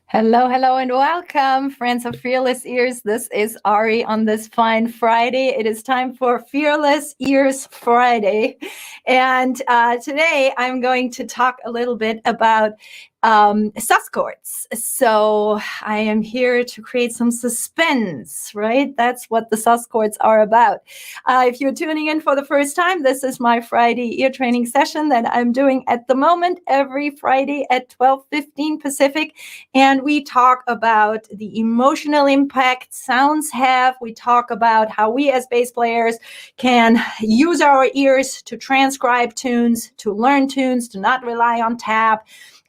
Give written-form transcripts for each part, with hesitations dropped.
Hello, hello, and welcome, friends of Fearless Ears. This is Ari on this fine Friday. It is time for Fearless Ears Friday. And today I'm going to talk a little bit about sus chords. So I am here to create some suspense, right? That's what the sus chords are about. If you're tuning in for the first time, this is my Friday ear training session that I'm doing at the moment every Friday at 12:15 Pacific. And we talk about the emotional impact sounds have. We talk about how we as bass players can use our ears to transcribe tunes, to learn tunes, to not rely on tab.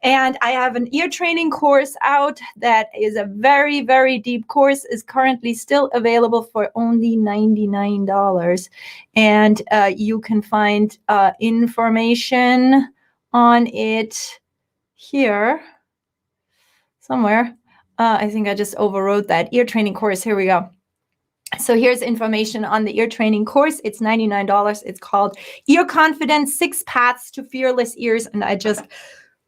And I have an ear training course out that is a very, very deep course, is currently still available for only $99. And you can find information on it here somewhere. I think I just overwrote that ear training course. Here we go. So here's information on the ear training course. It's $99. It's called Ear Confidence, 6 Paths to Fearless Ears. And I just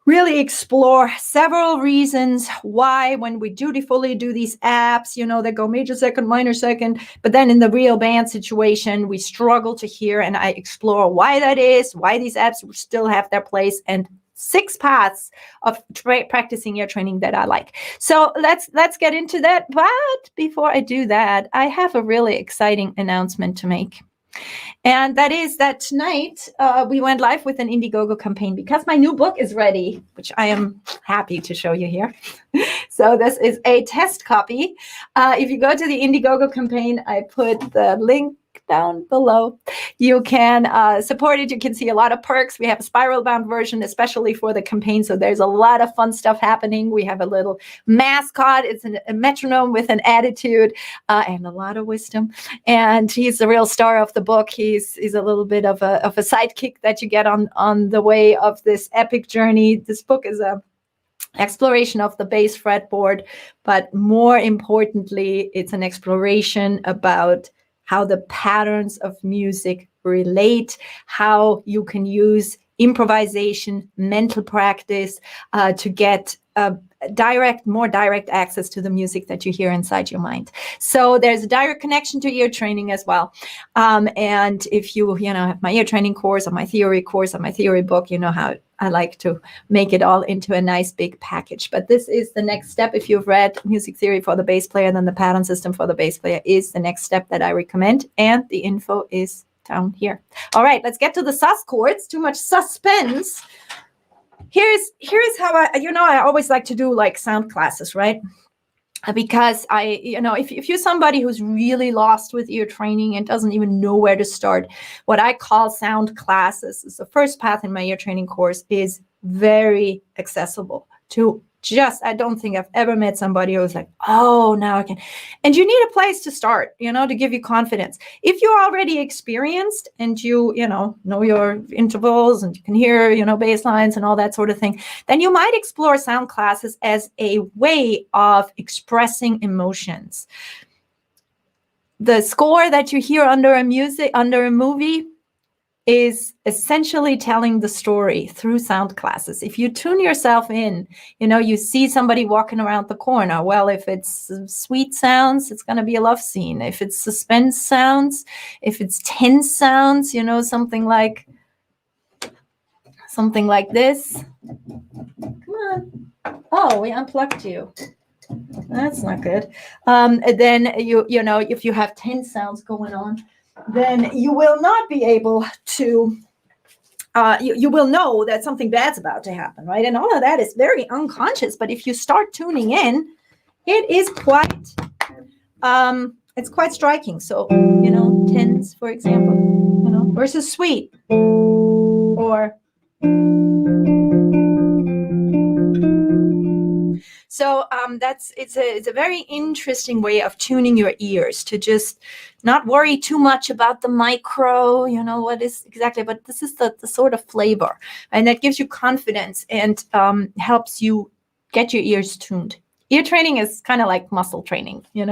really explore several reasons why when we dutifully do these apps, they go major second, minor second, but then in the real band situation, we struggle to hear. And I explore why that is, why these apps still have their place, and 6 paths of practicing ear training that I like. So let's get into that. But before I do that, I have a really exciting announcement to make. And that is that tonight we went live with an Indiegogo campaign because my new book is ready, which I am happy to show you here. So this is a test copy. If you go to the Indiegogo campaign, I put the link down below. You can support it. You can see a lot of perks. We have a spiral bound version, especially for the campaign. So there's a lot of fun stuff happening. We have a little mascot. It's a metronome with an attitude and a lot of wisdom. And he's the real star of the book. He's a little bit of a sidekick that you get on the way of this epic journey. This book is a exploration of the bass fretboard, but more importantly, it's an exploration about how the patterns of music relate, how you can use improvisation, mental practice to get more direct access to the music that you hear inside your mind. So there's a direct connection to ear training as well. And if you have my ear training course or my theory course or my theory book, you know how I like to make it all into a nice big package. But this is the next step. If you've read Music Theory for the Bass Player, then the pattern system for the bass player is the next step that I recommend. And the info is down here. All right, let's get to the sus chords. Too much suspense. Here's how I always like to do like sound classes, right? Because if you're somebody who's really lost with ear training and doesn't even know where to start, what I call sound classes is the first path in my ear training course is very accessible to I don't think I've ever met somebody who was like, oh, now I can. And you need a place to start, to give you confidence. If you're already experienced and you know your intervals and you can hear, bass lines and all that sort of thing, then you might explore sound classes as a way of expressing emotions. The score that you hear under a movie is essentially telling the story through sound classes. If you tune yourself in, you see somebody walking around the corner. Well, if it's sweet sounds, it's going to be a love scene. If it's suspense sounds, if it's tense sounds, something like this. Come on. Oh, we unplugged you. That's not good. Then if you have tense sounds going on, then you will not be able to, you will know that something bad's about to happen, right? And all of that is very unconscious. But if you start tuning in, it is it's quite striking. So, tense, for example, versus sweet, or. So it's a very interesting way of tuning your ears to just not worry too much about the micro, what is exactly, but this is the sort of flavor, and that gives you confidence and helps you get your ears tuned. Ear training is kind of like muscle training, you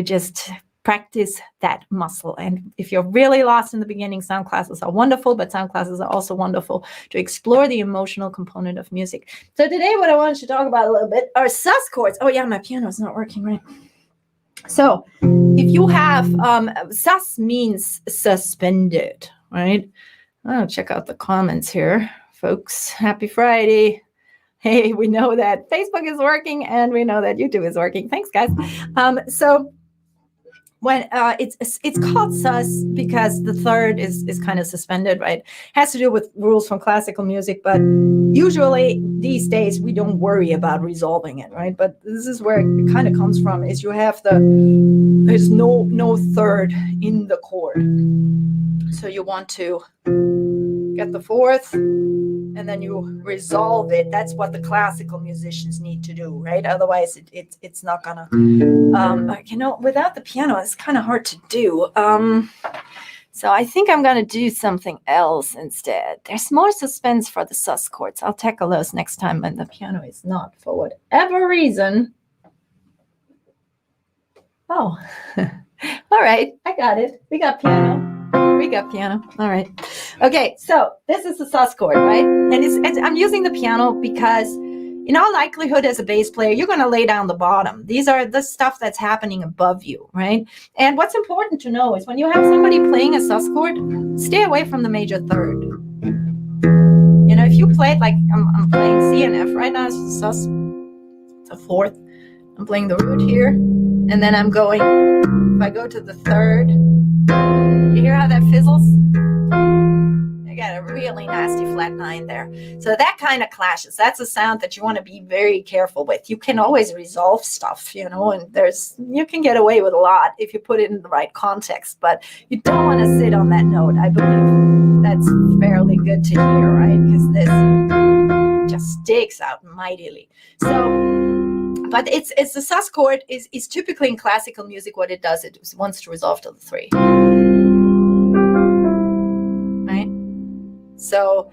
just practice that muscle. And if you're really lost in the beginning, sound classes are wonderful, but sound classes are also wonderful to explore the emotional component of music. So today what I wanted to talk about a little bit are sus chords. Oh yeah, my piano is not working right. So if you have, sus means suspended, right? Oh, check out the comments here, folks. Happy Friday. Hey, we know that Facebook is working and we know that YouTube is working. Thanks, guys. So when it's called sus because the third is kind of suspended, right? Has to do with rules from classical music, but usually these days we don't worry about resolving it, right? But this is where it kind of comes from, is you have there's no third in the chord. So you want to get the fourth, and then you resolve it. That's what the classical musicians need to do, right? Otherwise, it's not gonna, without the piano, it's kind of hard to do. So I think I'm gonna do something else instead. There's more suspense for the sus chords. I'll tackle those next time when the piano is not, for whatever reason. Oh, all right, I got it. We got piano. All right. Okay, so this is the sus chord, right? And I'm using the piano because in all likelihood as a bass player, you're going to lay down the bottom. These are the stuff that's happening above you, right? And what's important to know is when you have somebody playing a sus chord, stay away from the major third. You know, if you play it like I'm playing C and F right now, it's a sus, it's a fourth. I'm playing the root here, and then I'm going, if I go to the third, you hear how that fizzles? I got a really nasty flat 9 there. So that kind of clashes. That's a sound that you want to be very careful with. You can always resolve stuff, you know, and you can get away with a lot if you put it in the right context, but you don't want to sit on that note. I believe that's fairly good to hear, right? Because this just sticks out mightily. So, but it's the sus chord is typically in classical music. What it does, it wants to resolve to the 3. Right? So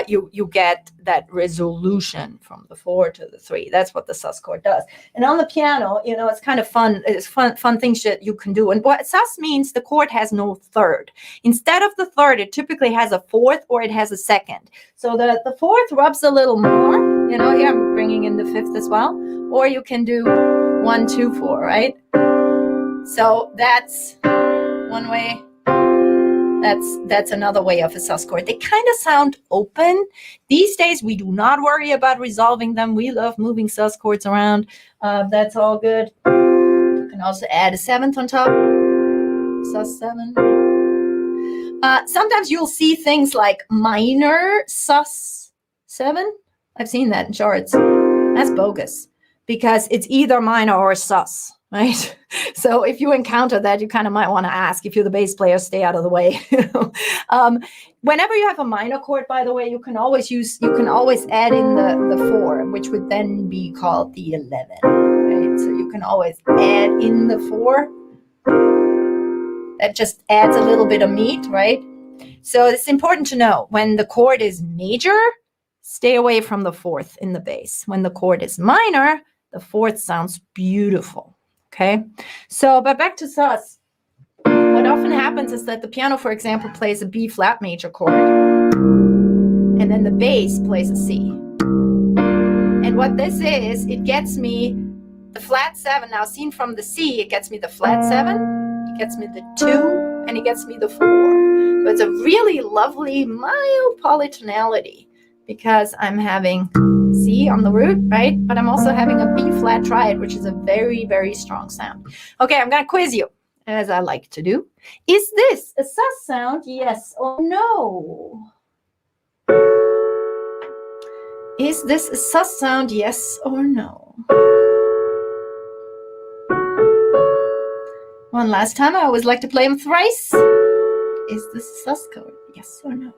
you get that resolution from the 4 to the 3. That's what the sus chord does. And on the piano, you know, it's kind of fun. It's fun things that you can do. And what sus means, the chord has no third. Instead of the third, it typically has a fourth or it has a second. So the fourth rubs a little more. You know, here I'm bringing in the 5th as well. Or you can do 1, 2, 4, right? So that's one way. That's another way of a sus chord. They kind of sound open. These days, we do not worry about resolving them. We love moving sus chords around. That's all good. You can also add a 7th on top. Sus 7. Sometimes you'll see things like minor sus 7. I've seen that in charts. That's bogus because it's either minor or sus. Right. So if you encounter that, you kind of might want to ask, if you're the bass player, stay out of the way. Whenever you have a minor chord, by the way, you can always add in the 4, which would then be called the 11. Right. So you can always add in the 4. That just adds a little bit of meat, right? So it's important to know when the chord is major, stay away from the 4th in the bass. When the chord is minor, the 4th sounds beautiful. Okay, so but back to sus. What often happens is that the piano, for example, plays a B flat major chord, and then the bass plays a C. And what this is, it gets me the flat 7. Now, seen from the C, it gets me the flat 7, it gets me the 2, and it gets me the 4. So it's a really lovely, mild polytonality because I'm having C on the root, right? But I'm also having a B flat triad, which is a very, very strong sound. Okay, I'm going to quiz you, as I like to do. Is this a sus sound, yes or no? Is this a sus sound, yes or no? One last time, I always like to play them thrice. Is this a sus chord, yes or no?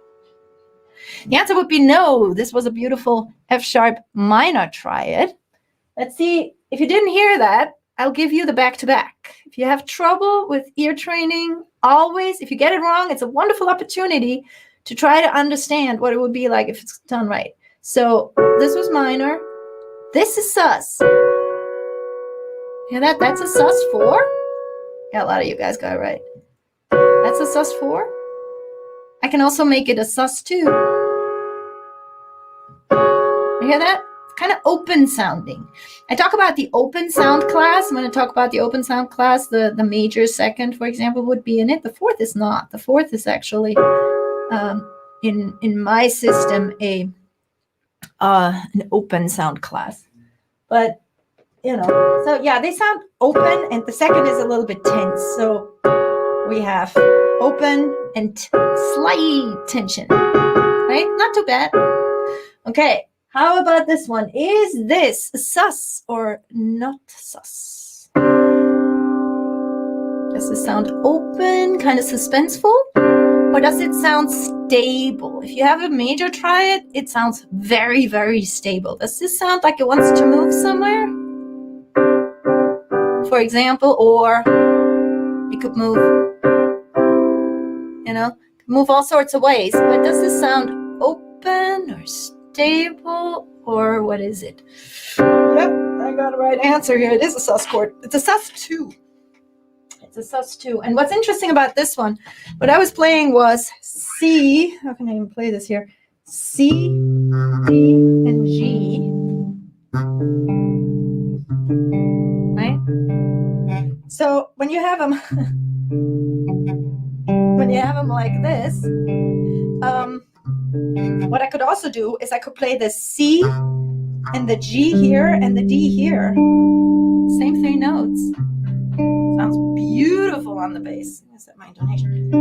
The answer would be no. This was a beautiful F sharp minor triad. Let's see. If you didn't hear that, I'll give you the back-to-back. If you have trouble with ear training, always, if you get it wrong, it's a wonderful opportunity to try to understand what it would be like if it's done right. So this was minor. This is sus. Hear that? That's a sus 4. Yeah, a lot of you guys got it right. That's a sus4. I can also make it a sus2. You hear that? It's kind of open sounding. I talk about the open sound class. I'm going to talk about the open sound class. The major second, for example, would be in it. The fourth is not. The fourth is actually, in my system, an open sound class. But, so yeah, they sound open, and the second is a little bit tense. So we have open and slight tension, right? Not too bad. Okay, how about this one? Is this sus or not sus? Does it sound open, kind of suspenseful? Or does it sound stable? If you have a major triad, it sounds very, very stable. Does this sound like it wants to move somewhere? For example, or it could move, move all sorts of ways. But does this sound open or stable, or what is it? Yep, I got the right answer here. It is a sus chord. It's a sus2. It's a sus2. And what's interesting about this one, what I was playing was C. How can I even play this here? C, D, and G. Right? So when you have them, like this, what I could also do is I could play the C and the G here and the D here. Same 3 notes. Sounds beautiful on the bass. Is that my intonation?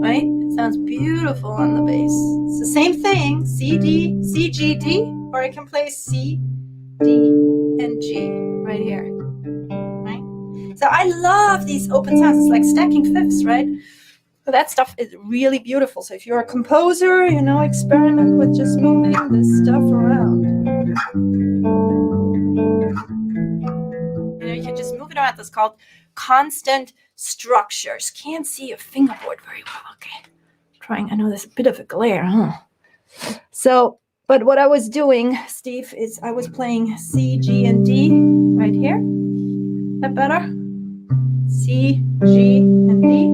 Right? It sounds beautiful on the bass. It's the same thing. C, D, C, G, D. Or I can play C, D, and G right here. Right? So I love these open sounds. It's like stacking fifths, right? So that stuff is really beautiful. So if you're a composer, experiment with just moving this stuff around. You can just move it around. That's called constant structures. Can't see a fingerboard very well. Okay. Trying. I know there's a bit of a glare, huh? So, but what I was doing, Steve, is I was playing C, G, and D right here. Is that better? C, G, and D.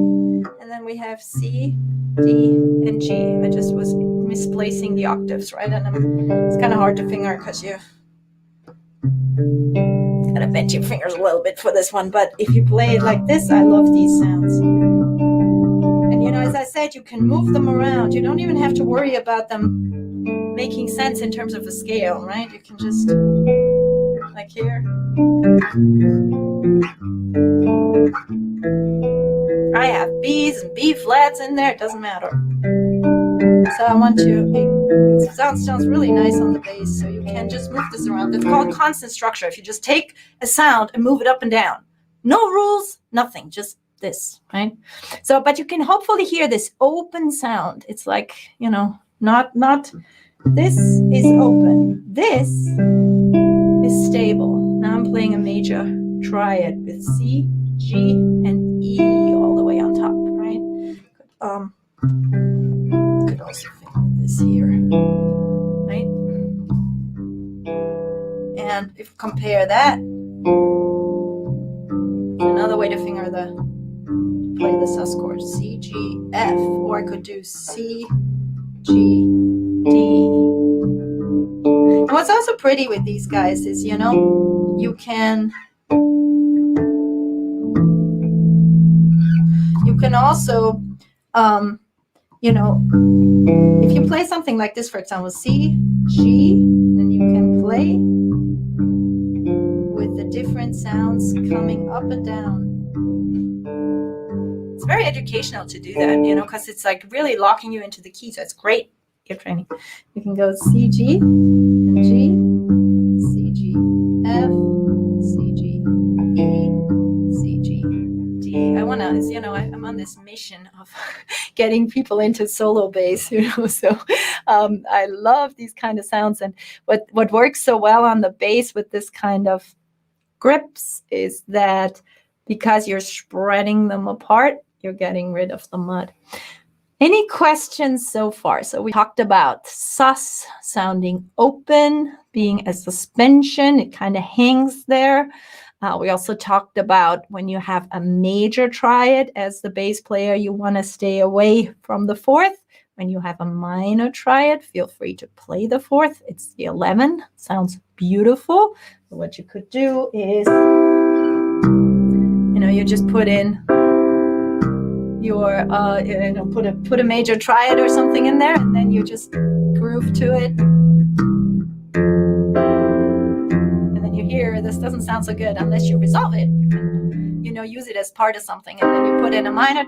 And then we have C, D, and G. I just was misplacing the octaves, right? And it's kind of hard to finger because you gotta bend your fingers a little bit for this one. But if you play it like this, I love these sounds. And as I said, you can move them around. You don't even have to worry about them making sense in terms of a scale, right? You can just, like here. I have B's and B flats in there. It doesn't matter. So I want you. It sounds really nice on the bass. So you can just move this around. It's called constant structure. If you just take a sound and move it up and down, no rules, nothing, just this, right? So, but you can hopefully hear this open sound. It's like not. This is open. This is stable. Now I'm playing a major triad with C, G, and E all the way on top, right? Could also finger this here, right? And if you compare that, another way to finger play the sus chord, C, G, F, or I could do C, G, D. And what's also pretty with these guys is, you can also, if you play something like this, for example, C, G, then you can play with the different sounds coming up and down. It's very educational to do that, because it's like really locking you into the key. So it's great ear training. You can go C, G, and G, C, G, F, C, G, E, C, G, D. I'm on this mission of getting people into solo bass, so I love these kind of sounds. And what works so well on the bass with this kind of grips is that because you're spreading them apart, you're getting rid of the mud. Any questions so far? So we talked about sus sounding open, being a suspension. It kind of hangs there. We also talked about when you have a major triad as the bass player, you want to stay away from the fourth. When you have a minor triad, feel free to play the fourth. It's the 11. Sounds beautiful. So what you could do is, you just put in your, put a major triad or something in there, and then you just groove to it. And then you hear this doesn't sound so good unless you resolve it. You can, use it as part of something, and then you put in a minor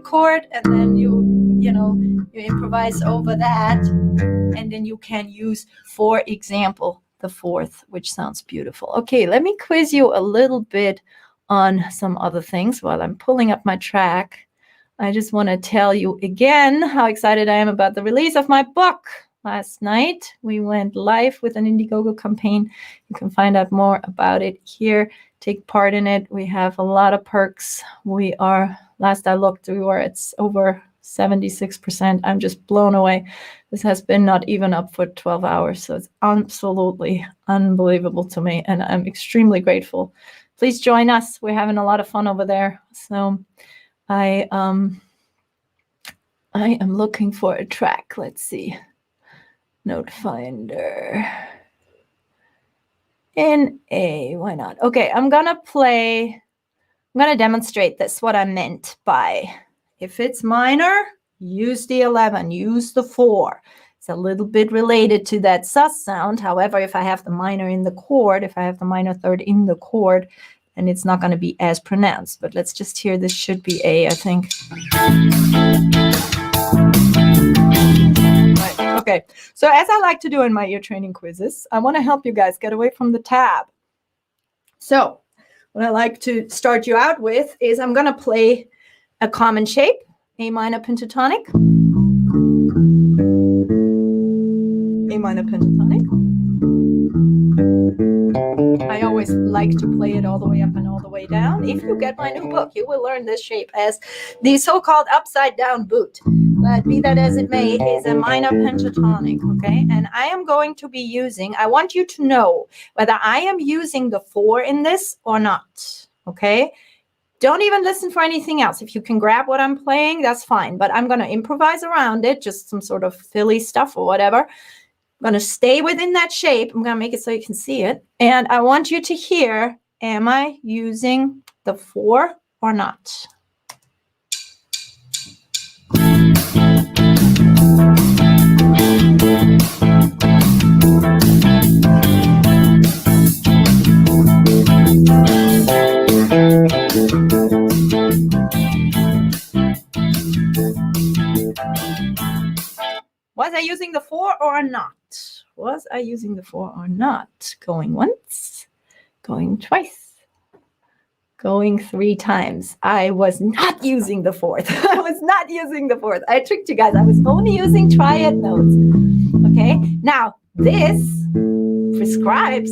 chord, and then you improvise over that, and then you can use, for example, the fourth, which sounds beautiful. Okay, let me quiz you a little bit on some other things while I'm pulling up my track. I just want to tell you again how excited I am about the release of my book. Last night, we went live with an Indiegogo campaign. You can find out more about it here. Take part in it. We have a lot of perks. Last I looked, it's over 76%. I'm just blown away. This has been not even up for 12 hours, so it's absolutely unbelievable to me, and I'm extremely grateful. Please join us. We're having a lot of fun over there. So I am looking for a track. Let's see. Note finder. In A, why not? Okay, I'm going to demonstrate this, what I meant by, if it's minor, use the 11, use the 4. It's a little bit related to that sus sound. However, if I have the minor in the chord, if I have the minor third in the chord, then it's not going to be as pronounced. But let's just hear, this should be A, I think. Right. Okay, so as I like to do in my ear training quizzes, I want to help you guys get away from the tab. So what I like to start you out with is I'm going to play a common shape, A minor pentatonic, A minor pentatonic. I always like to play it all the way up and all the way down. If you get my new book, you will learn this shape as the so-called upside down boot. But be that as it may, is a minor pentatonic, okay? And I am going to be using, I want you to know whether I am using the 4 in this or not, okay? Don't even listen for anything else. If you can grab what I'm playing, that's fine. But I'm going to improvise around it, just some sort of Philly stuff or whatever. I'm going to stay within that shape. I'm going to make it so you can see it. And I want you to hear, am I using the 4 or not? Was I using the 4 or not? Was I using the 4 or not? Going once, going twice, going 3 times. I was not using the 4th. I was not using the 4th. I tricked you guys. I was only using triad notes. Okay. Now this prescribes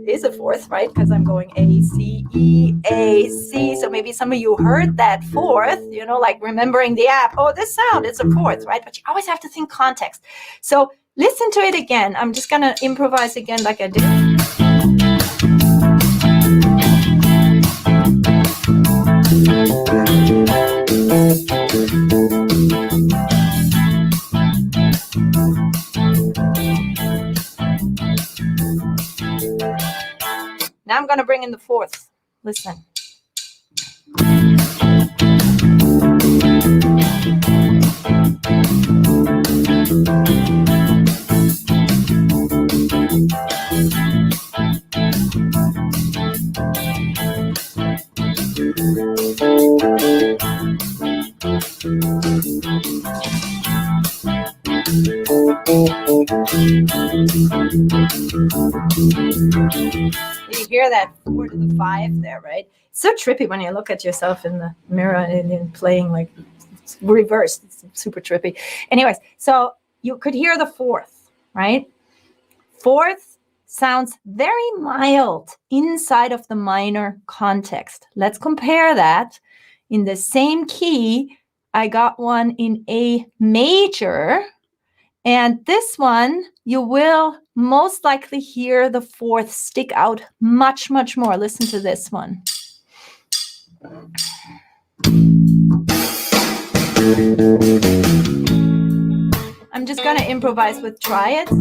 is a 4th, right? Because I'm going A, C, E, A, C. So maybe some of you heard that 4th, like remembering the app. Oh, this sound, it's a 4th, right? But you always have to think context. So listen to it again. I'm just going to improvise again like I did. Now I'm going to bring in the 4th. Listen. You hear that 4 to the 5 there, right? It's so trippy when you look at yourself in the mirror and playing like reversed. It's super trippy. Anyways, so you could hear the 4th, right? 4th sounds very mild inside of the minor context. Let's compare that in the same key I got one in A major. And this one, you will most likely hear the fourth stick out much, much more. Listen to this one. I'm just going to improvise with triads.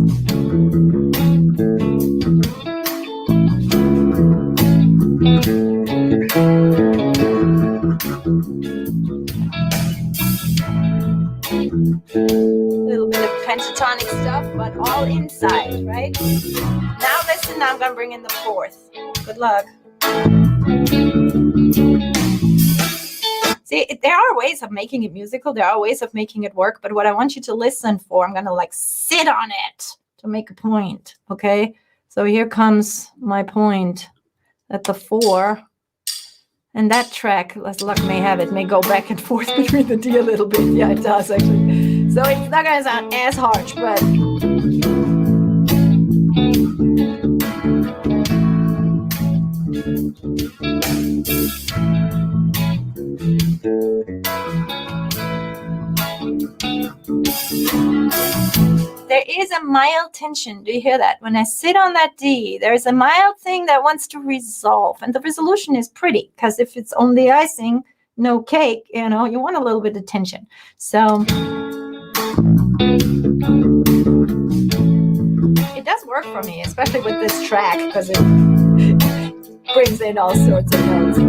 Pentatonic stuff, but all inside, right? Now listen, now I'm gonna bring in the fourth. Good luck. See, there are ways of making it musical, there are ways of making it work, but what I want you to listen for, I'm gonna like sit on it to make a point, okay? So here comes my point at the 4. And that track, as luck may have it, may go back and forth between the D a little bit. Yeah, it does actually. So it's not gonna sound as harsh, but there is a mild tension. Do you hear that? When I sit on that D, there's a mild thing that wants to resolve. And the resolution is pretty, because if it's only icing, no cake, you know, you want a little bit of tension. So it does work for me, especially with this track, because it brings in all sorts of notes.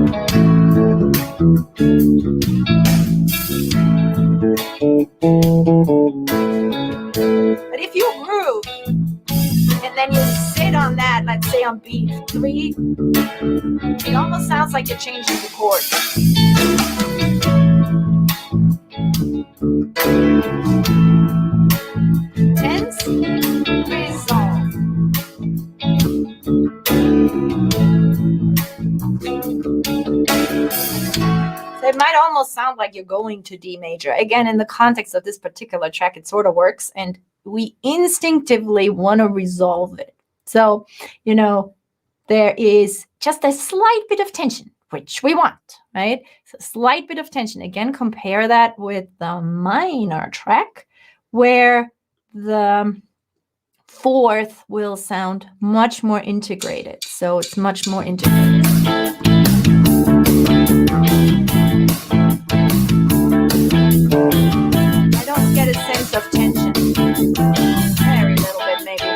But if you groove and then you sit on that, let's say on beat 3, it almost sounds like you're changing the chord. Tense, resolve. So it might almost sound like you're going to D major. Again, in the context of this particular track, it sort of works, and we instinctively want to resolve it. So, you know, there is just a slight bit of tension, which we want, right? So a slight bit of tension. Again, compare that with the minor track, where the 4th will sound much more integrated. So it's much more integrated. I don't get a sense of tension. Very little bit, maybe.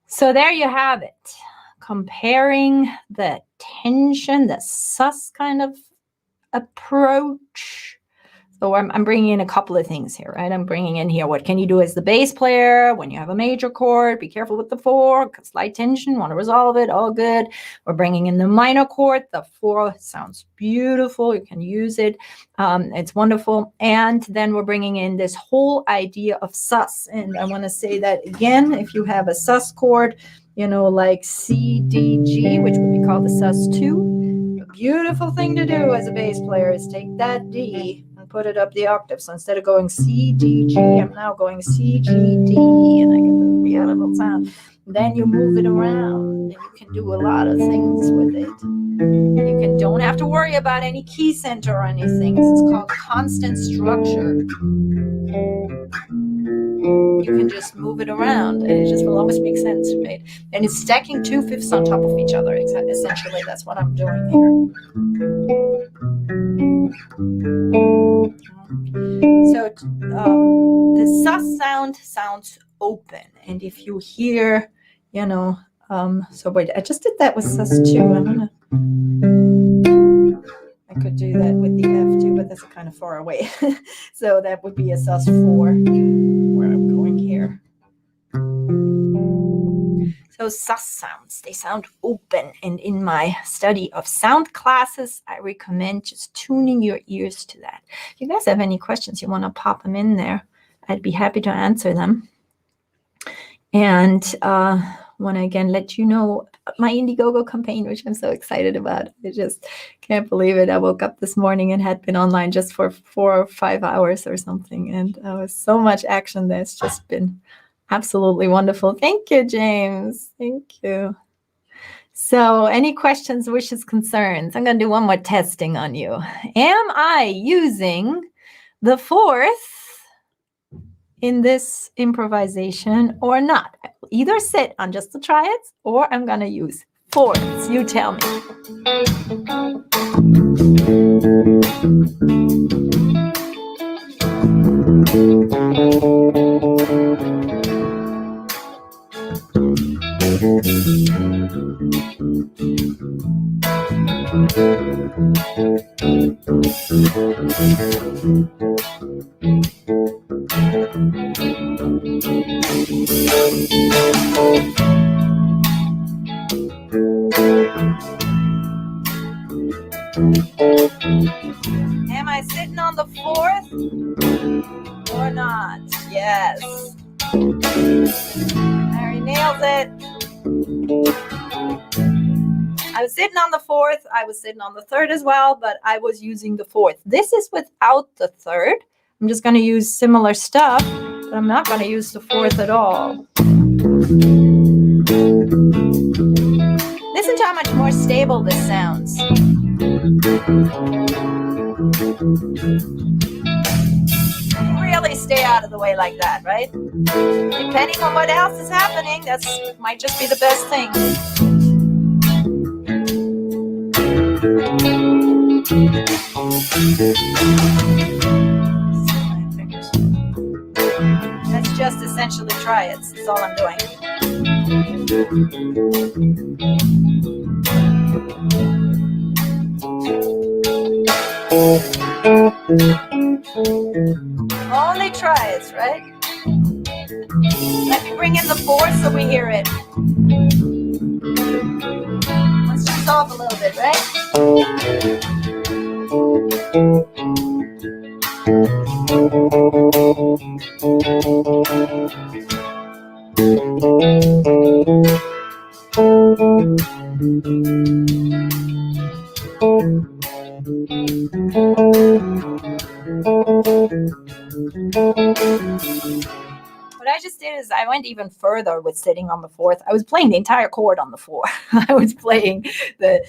So there you have it. Comparing the tension, the sus kind of approach. So I'm bringing in a couple of things here, right? I'm bringing in here, what can you do as the bass player when you have a major chord? Be careful with the 4, slight tension, want to resolve it, all good. We're bringing in the minor chord. The 4 sounds beautiful. You can use it. It's wonderful. And then we're bringing in this whole idea of sus. And I want to say that again, if you have a sus chord, you know, like C, D, G, which would be called the sus 2, a beautiful thing to do as a bass player is take that D and put it up the octave. So instead of going C, D, G, I'm now going C, G, D, and I get the beautiful sound. Then you move it around, and you can do a lot of things with it. You don't have to worry about any key center or anything. It's called constant structure. You can just move it around, and it just will always make sense, right? And it's stacking 2 fifths on top of each other. Essentially, that's what I'm doing here. So the sus sound sounds open, and if you hear, you know, so wait, I just did that with sus 2. I could do that with the F2, but that's kind of far away. So that would be a sus 4, where I'm going here. So sus sounds, they sound open. And in my study of sound classes, I recommend just tuning your ears to that. If you guys have any questions, you want to pop them in there, I'd be happy to answer them. And want to again let you know my Indiegogo campaign, which I'm so excited about. I just can't believe it. I woke up this morning and had been online just for 4 or 5 hours or something. And there was so much action there. It's just been absolutely wonderful. Thank you, James. Thank you. So any questions, wishes, concerns? I'm going to do one more testing on you. Am I using the fourth in this improvisation or not? I will either sit on just the triads or I'm going to use fourths. You tell me. Am I sitting on the fourth or not? Yes. Mary nails it. I was sitting on the fourth. I was sitting on the third as well, but I was using the fourth. This is without the third. I'm just going to use similar stuff, but I'm not going to use the fourth at all. Listen to how much more stable this sounds. Really stay out of the way like that, right? Depending on what else is happening, that might just be the best thing. That's just essentially triads. That's all I'm doing. Only triads, right? Let me bring in the fourth so we hear it. Let's just off a little bit, right? What I just did is I went even further with sitting on the fourth. I was playing the entire chord on the four. I was playing A,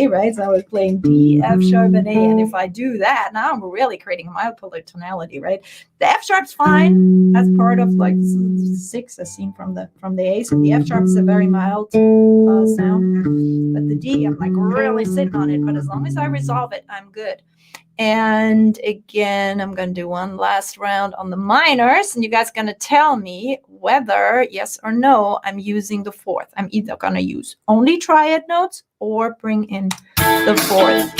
right? So I was playing D, F sharp, and A. And if I do that, now I'm really creating a mild-polar tonality, right? The F sharp's fine. That's part of like 6 as seen from the A. So the F sharp is a very mild sound. But the D, I'm like really sitting on it. But as long as I resolve it, I'm good. And again, I'm going to do one last round on the minors, and you guys are going to tell me whether, yes or no, I'm using the fourth. I'm either going to use only triad notes or bring in the fourth.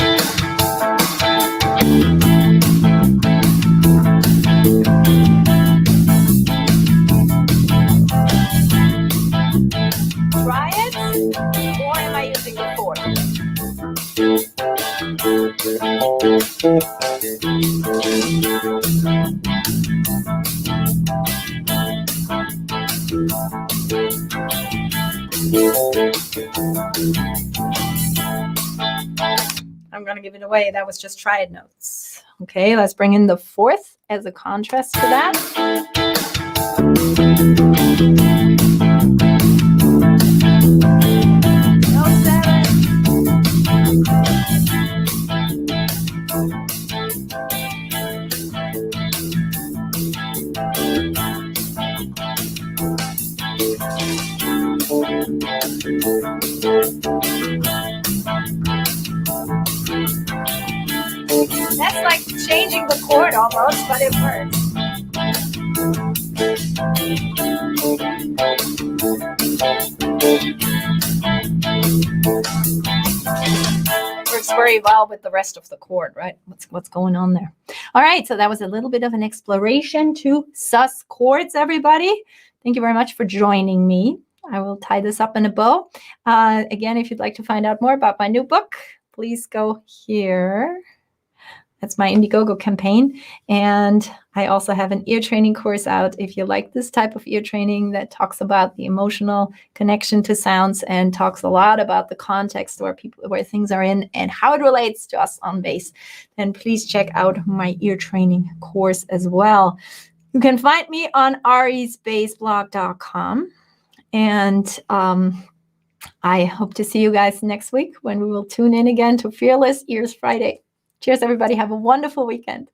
Triads, or am I using the fourth? I'm going to give it away. That was just triad notes. Okay, let's bring in the fourth as a contrast to that. No seven. That's like changing the chord almost, but it works. Works very well with the rest of the chord, right? What's going on there? All right, so that was a little bit of an exploration to sus chords, everybody. Thank you very much for joining me. I will tie this up in a bow. Again, if you'd like to find out more about my new book, please go here. That's my Indiegogo campaign. And I also have an ear training course out if you like this type of ear training that talks about the emotional connection to sounds and talks a lot about the context where things are in and how it relates to us on bass. Then please check out my ear training course as well. You can find me on arisbassblog.com. And I hope to see you guys next week when we will tune in again to Fearless Ears Friday. Cheers, everybody. Have a wonderful weekend.